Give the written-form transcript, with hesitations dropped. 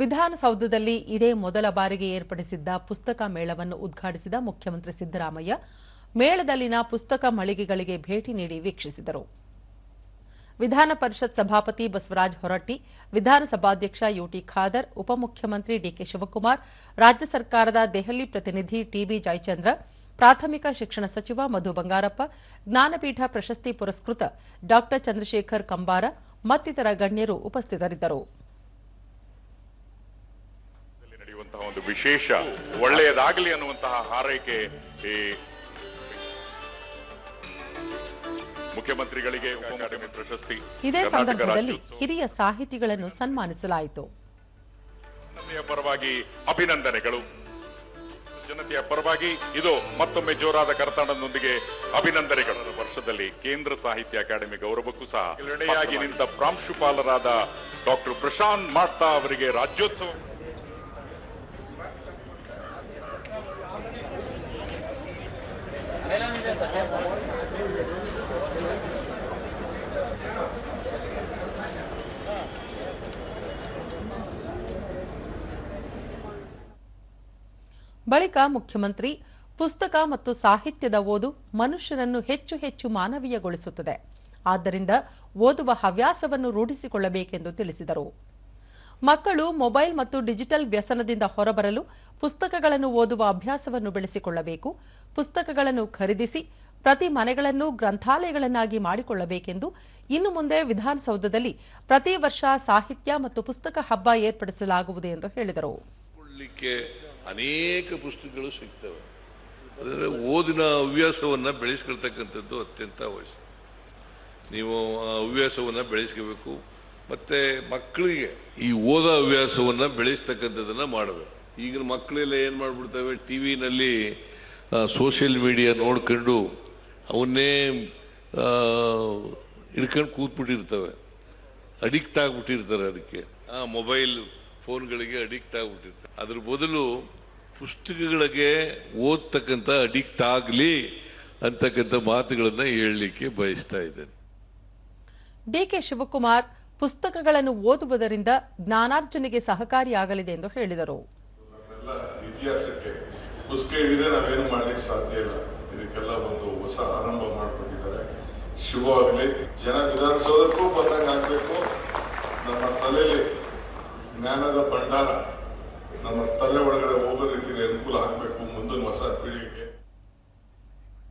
ವಿಧಾನಸೌಧದಲ್ಲಿ ಇದೇ ಮೊದಲ ಬಾರಿಗೆ ಏರ್ಪಡಿಸಿದ್ದ ಪುಸ್ತಕ ಮೇಳವನ್ನು ಉದ್ಘಾಟಿಸಿದ ಮುಖ್ಯಮಂತ್ರಿ ಸಿದ್ದರಾಮಯ್ಯ ಮೇಳದಲ್ಲಿನ ಪುಸ್ತಕ ಮಳಿಗೆಗಳಿಗೆ ಭೇಟಿ ನೀಡಿ ವೀಕ್ಷಿಸಿದರು. ವಿಧಾನ ಪರಿಷತ್ ಸಭಾಪತಿ ಬಸವರಾಜ ಹೊರಟ್ಟಿ, ವಿಧಾನಸಭಾಧ್ಯಕ್ಷ ಯುಟಿ ಖಾದರ್, ಉಪಮುಖ್ಯಮಂತ್ರಿ ಡಿಕೆ ಶಿವಕುಮಾರ್, ರಾಜ್ಯ ಸರ್ಕಾರದ ದೆಹಲಿ ಪ್ರತಿನಿಧಿ ಟಿಬಿ ಜಯಚಂದ್ರ, ಪ್ರಾಥಮಿಕ ಶಿಕ್ಷಣ ಸಚಿವ ಮಧು ಬಂಗಾರಪ್ಪ, ಜ್ಞಾನಪೀಠ ಪ್ರಶಸ್ತಿ ಪುರಸ್ಕೃತ ಡಾ ಚಂದ್ರಶೇಖರ್ ಕಂಬಾರ ಮತ್ತಿತರ ಗಣ್ಯರು ಉಪಸ್ಥಿತರಿದ್ದರು. ಒಂದು ವಿಶೇಷ ಒಳ್ಳೆಯದಾಗಲಿ ಅನ್ನುವಂತಹ ಹಾರೈಕೆ ಮುಖ್ಯಮಂತ್ರಿಗಳಿಗೆ ಅಕಾಡೆಮಿ ಪ್ರಶಸ್ತಿ. ಇದೇ ಸಂದರ್ಭದಲ್ಲಿ ಹಿರಿಯ ಸಾಹಿತಿಗಳನ್ನು ಸನ್ಮಾನಿಸಲಾಯಿತು. ಜನತೆಯ ಪರವಾಗಿ ಅಭಿನಂದನೆಗಳು. ಜನತೆಯ ಪರವಾಗಿ ಇದು ಮತ್ತೊಮ್ಮೆ ಜೋರಾದ ಕರತಾಡದೊಂದಿಗೆ ಅಭಿನಂದನೆಗಳು. ವರ್ಷದಲ್ಲಿ ಕೇಂದ್ರ ಸಾಹಿತ್ಯ ಅಕಾಡೆಮಿ ಗೌರವಕ್ಕೂ ಸಹ ನಿರ್ಣಯಾಗಿ ನಿಂತ ಪ್ರಾಂಶುಪಾಲರಾದ ಡಾಕ್ಟರ್ ಪ್ರಶಾಂತ್ ಮಾಡ್ತಾ ಅವರಿಗೆ ರಾಜ್ಯೋತ್ಸವ ಬಳಿಕ ಮುಖ್ಯಮಂತ್ರಿ ಪುಸ್ತಕ ಮತ್ತು ಸಾಹಿತ್ಯದ ಓದು ಮನುಷ್ಯನನ್ನು ಹೆಚ್ಚು ಹೆಚ್ಚು ಮಾನವೀಯಗೊಳಿಸುತ್ತದೆ. ಆದ್ದರಿಂದ ಓದುವ ಹವ್ಯಾಸವನ್ನು ರೂಢಿಸಿಕೊಳ್ಳಬೇಕೆಂದು ತಿಳಿಸಿದರು. ಮಕ್ಕಳು ಮೊಬೈಲ್ ಮತ್ತು ಡಿಜಿಟಲ್ ವ್ಯಸನದಿಂದ ಹೊರಬರಲು ಪುಸ್ತಕಗಳನ್ನು ಓದುವ ಅಭ್ಯಾಸವನ್ನು ಬೆಳೆಸಿಕೊಳ್ಳಬೇಕು. ಪುಸ್ತಕಗಳನ್ನು ಖರೀದಿಸಿ ಪ್ರತಿ ಮನೆಗಳನ್ನು ಗ್ರಂಥಾಲಯಗಳನ್ನಾಗಿ ಮಾಡಿಕೊಳ್ಳಬೇಕೆಂದು ಇನ್ನು ಮುಂದೆ ವಿಧಾನಸೌಧದಲ್ಲಿ ಪ್ರತಿ ವರ್ಷ ಸಾಹಿತ್ಯ ಮತ್ತು ಪುಸ್ತಕ ಹಬ್ಬ ಏರ್ಪಡಿಸಲಾಗುವುದು ಎಂದು ಹೇಳಿದರು. ಅನೇಕ ಪುಸ್ತಕಗಳು ಸಿಗ್ತವೆ. ಅದರ ಓದಿನ ಹವ್ಯಾಸವನ್ನು ಬೆಳೆಸ್ಕೊಳ್ತಕ್ಕಂಥದ್ದು ಅತ್ಯಂತ ಅವಶ್ಯ. ನೀವು ಆ ಹವ್ಯಾಸವನ್ನು ಬೆಳೆಸ್ಕೋಬೇಕು. ಮತ್ತು ಮಕ್ಕಳಿಗೆ ಈ ಓದೋ ಹವ್ಯಾಸವನ್ನು ಬೆಳೆಸ್ತಕ್ಕಂಥದ್ದನ್ನು ಮಾಡಬೇಕು. ಈಗಿನ ಮಕ್ಕಳೆಲ್ಲ ಏನು ಮಾಡಿಬಿಡ್ತವೆ, ಟಿ ವಿನಲ್ಲಿ ಸೋಷಿಯಲ್ ಮೀಡಿಯಾ ನೋಡ್ಕೊಂಡು ಅವನ್ನೇ ಹಿಡ್ಕೊಂಡು ಕೂತ್ಬಿಟ್ಟಿರ್ತವೆ, ಅಡಿಕ್ಟ್ ಆಗಿಬಿಟ್ಟಿರ್ತಾರೆ. ಅದಕ್ಕೆ ಮೊಬೈಲ್ ಫೋನ್ಗಳಿಗೆ ಅಡಿಕ್ಟ್ ಆಗಿಬಿಟ್ಟಿರ್ತಾರೆ. ಅದ್ರ ಬದಲು ಪುಸ್ತಕಗಳಿಗೆ ಓದ್ತಕ್ಕಂಥ ಅಡಿಕ್ಟ್ ಆಗಲಿ ಅಂತಕ್ಕಂಥ ಮಾತುಗಳನ್ನು ಹೇಳಲಿಕ್ಕೆ ಬಯಸ್ತಾ ಇದ್ದೇನೆ. ಡಿಕೆ ಶಿವಕುಮಾರ್ ಪುಸ್ತಕಗಳನ್ನು ಓದುವುದರಿಂದ ಜ್ಞಾನಾರ್ಜನೆಗೆ ಸಹಕಾರಿಯಾಗಲಿದೆ ಎಂದು ಹೇಳಿದರು. ಇತಿಹಾಸಕ್ಕೆ ಪುಸ್ತಕ ಹಿಡಿದೇ ನಾವೇನು ಮಾಡ್ಲಿಕ್ಕೆ ಸಾಧ್ಯ ಇಲ್ಲ. ಇದಕ್ಕೆಲ್ಲ ಒಂದು ಹೊಸ ಆರಂಭ ಮಾಡಿಕೊಂಡಿದ್ದಾರೆ. ಶುಭವಾಗಲಿ. ಜನ ವಿಧಾನಸೌಧಕ್ಕೂ ಬಂದಂಗೆ ಆಗಬೇಕು. ನಮ್ಮ ತಲೆಯಲ್ಲಿ ಜ್ಞಾನದ ಭಂಡಾರ ನಮ್ಮ ತಲೆ ಒಳಗಡೆ ಹೋಗೋ ರೀತಿಯಲ್ಲಿ ಅನುಕೂಲ ಆಗಬೇಕು ಮುಂದಿನ ಹೊಸ ಪೀಳಿಗೆಗೆ.